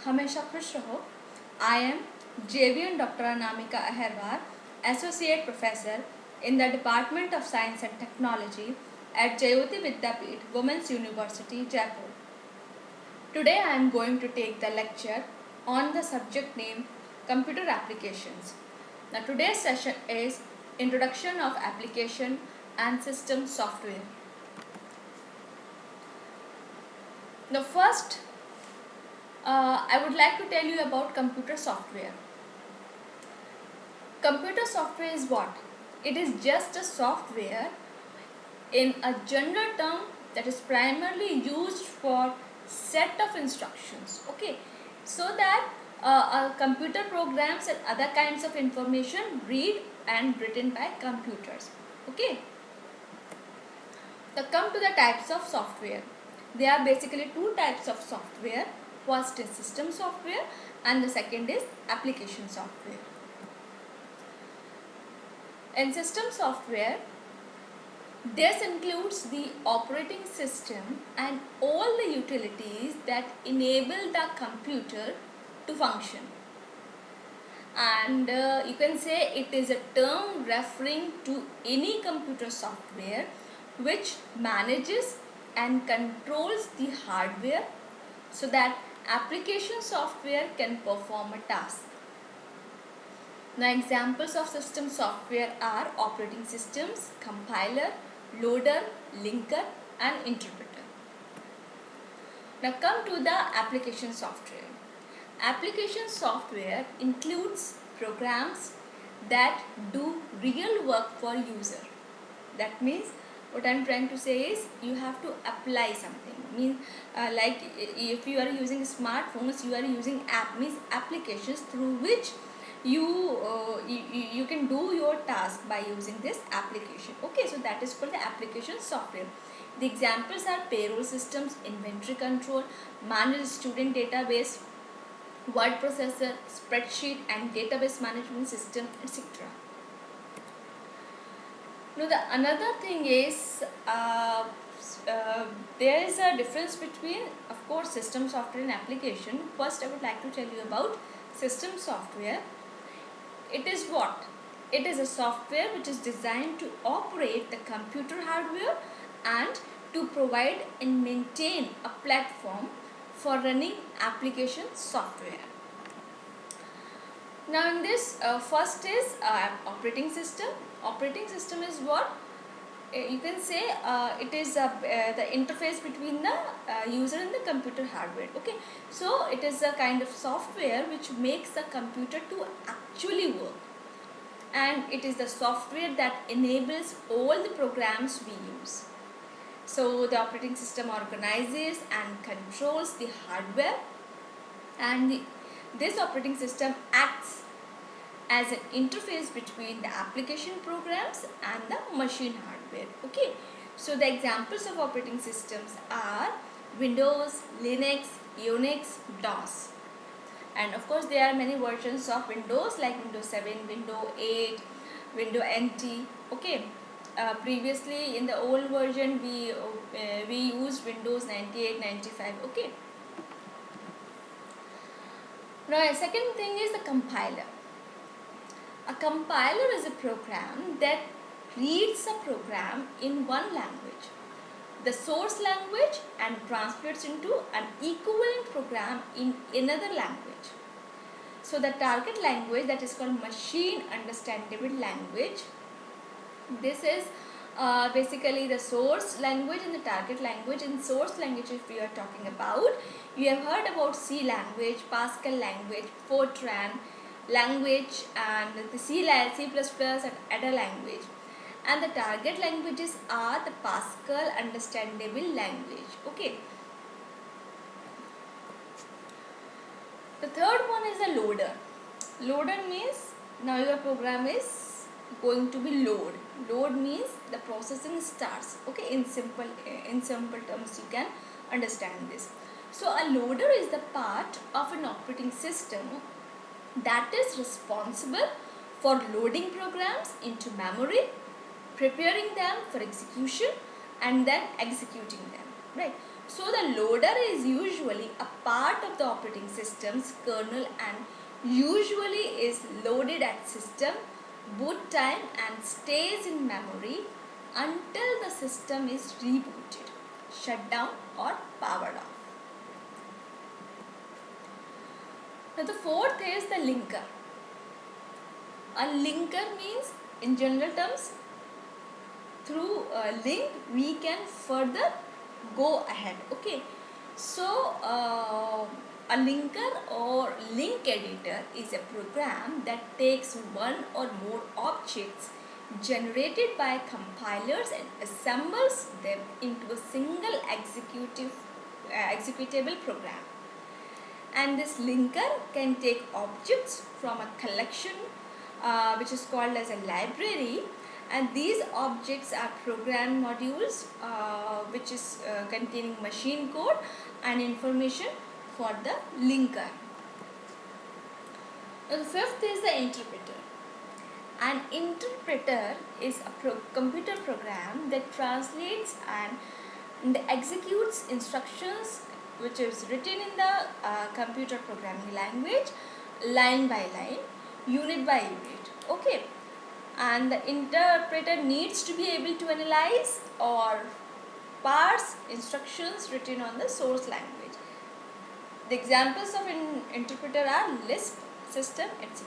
हमेशा खुश रहो। I am JVN Dr. Anamika Aherwar, Associate Professor in the Department of Science and Technology at Jayoti Vidyapeeth, Women's University, Jaipur. Today I am going to take the lecture on the subject name Computer Applications. Now today's session is Introduction of Application and System Software. The first, I would like to tell you about computer software. Computer software is what? It is just a software in a general term that is primarily used for set of instructions. Okay, so that computer programs and other kinds of information read and written by computers. Okay. Now come to the types of software. There are basically two types of software. First is system software and the second is application software. In system software, this includes the operating system and all the utilities that enable the computer to function. And you can say it is a term referring to any computer software which manages and controls the hardware so that application software can perform a task. Now examples of system software are operating systems, compiler, loader, linker and interpreter. Now come to the application software. Application software includes programs that do real work for user. That means what I am trying to say is you have to apply something. Means like if you are using smartphones, you are using applications through which you can do your task by using this application. Okay, so that is called the application software. The examples are payroll systems, inventory control, managed student database, word processor, spreadsheet and database management system, etc. Now the another thing is there is a difference between, of course, system software and application. First I would like to tell you about system software. It is what? It is a software which is designed to operate the computer hardware and to provide and maintain a platform for running application software. Now in this, first is operating system. Operating system is what? You can say it is the interface between the user and the computer hardware. Okay, so it is a kind of software which makes the computer to actually work, and it is the software that enables all the programs we use. So the operating system organizes and controls the hardware, and this operating system acts as an interface between the application programs and the machine hardware. Okay, so the examples of operating systems are Windows, Linux, Unix, DOS, and of course there are many versions of Windows like Windows 7, Windows 8, Windows NT. Okay, previously in the old version we used Windows 98, 95. Okay. Now second thing is the compiler. A compiler is a program that reads a program in one language, the source language, and translates into an equivalent program in another language. So the target language, that is called machine understandable language. This is basically the source language and the target language. In source language, if we are talking about, you have heard about C language, Pascal language, Fortran language, and the C++ and Ada language. And the target languages are the Pascal understandable language. Okay. The third one is the loader. Loader means now your program is going to be load. Load means the processing starts. Okay, in simple terms you can understand this. So a loader is the part of an operating system that is responsible for loading programs into memory, preparing them for execution and then executing them, right? So the loader is usually a part of the operating system's kernel and usually is loaded at system boot time and stays in memory until the system is rebooted, shut down or powered off. Now the fourth is the linker. A linker means, in general terms, through a link we can further go ahead. Okay, so a linker or link editor is a program that takes one or more objects generated by compilers and assembles them into a single executable program. And this linker can take objects from a collection which is called as a library, and these objects are program modules which is containing machine code and information for the linker. Now the fifth is the interpreter. An interpreter is a computer program that translates and executes instructions which is written in the computer programming language line by line, unit by unit. Okay, and the interpreter needs to be able to analyze or parse instructions written on the source language. The examples of an interpreter are Lisp, system, etc.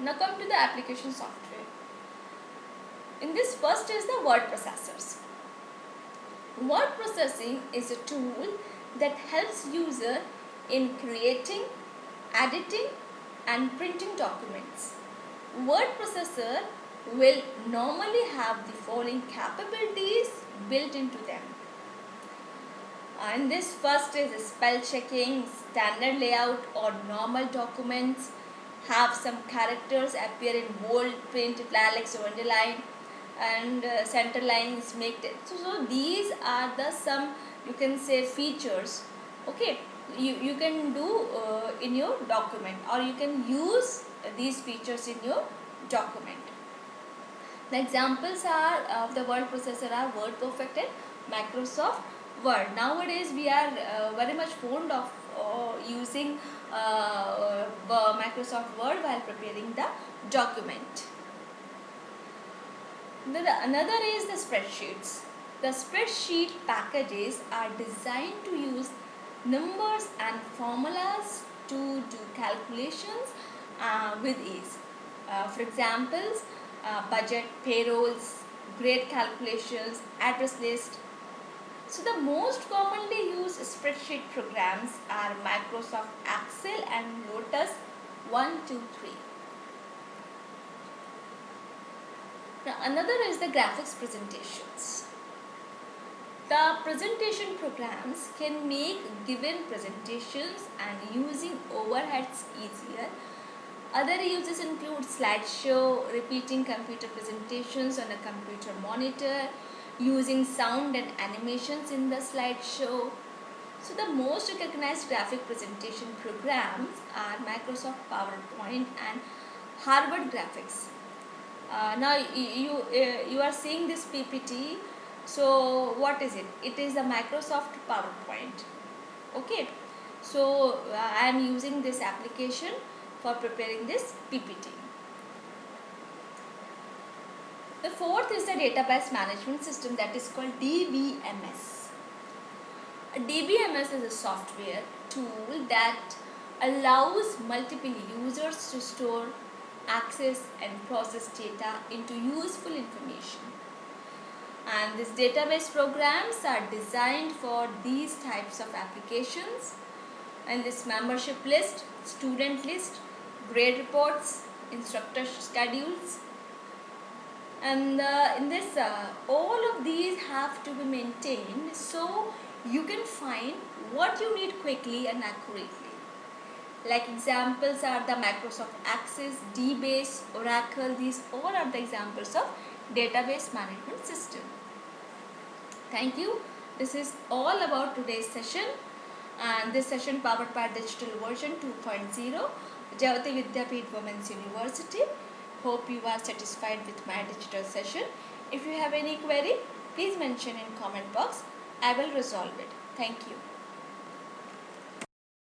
Now come to the application software. In this, first is the word processors. Word processing is a tool that helps user in creating, editing and printing documents. Word processor will normally have the following capabilities built into them. And this first is spell checking, standard layout or normal documents, have some characters appear in bold, print, italics or underline, and center lines make it. So these are the some, you can say, features. Okay, you can do in your document, or you can use these features in your document. The examples are of the word processor are WordPerfect and Microsoft Word. Nowadays we are very much fond of using Microsoft Word while preparing the document. Another is the spreadsheets. The spreadsheet packages are designed to use numbers and formulas to do calculations with ease. For examples, budget, payrolls, grade calculations, address list. So the most commonly used spreadsheet programs are Microsoft Excel and Lotus 123. Now another is the graphics presentations. The presentation programs can make given presentations and using overheads easier. Other uses include slideshow, repeating computer presentations on a computer monitor, using sound and animations in the slideshow. So the most recognized graphic presentation programs are Microsoft PowerPoint and Harvard Graphics. Now you are seeing this PPT. So what is it? It is the Microsoft PowerPoint. Okay. So I am using this application for preparing this PPT. The fourth is the database management system, that is called DBMS. A DBMS is a software tool that allows multiple users to store, access and process data into useful information. And these database programs are designed for these types of applications. And this membership list, student list, grade reports, instructor schedules, and in this all of these have to be maintained so you can find what you need quickly and accurately. Like examples are the Microsoft Access, DBase, Oracle. These all are the examples of database management system. Thank you. This is all about today's session, and this session powered by digital version 2.0, Jayavati Vidyapeeth Women's University. Hope you are satisfied with my digital session. If you have any query, please mention in comment box. I will resolve it. Thank you.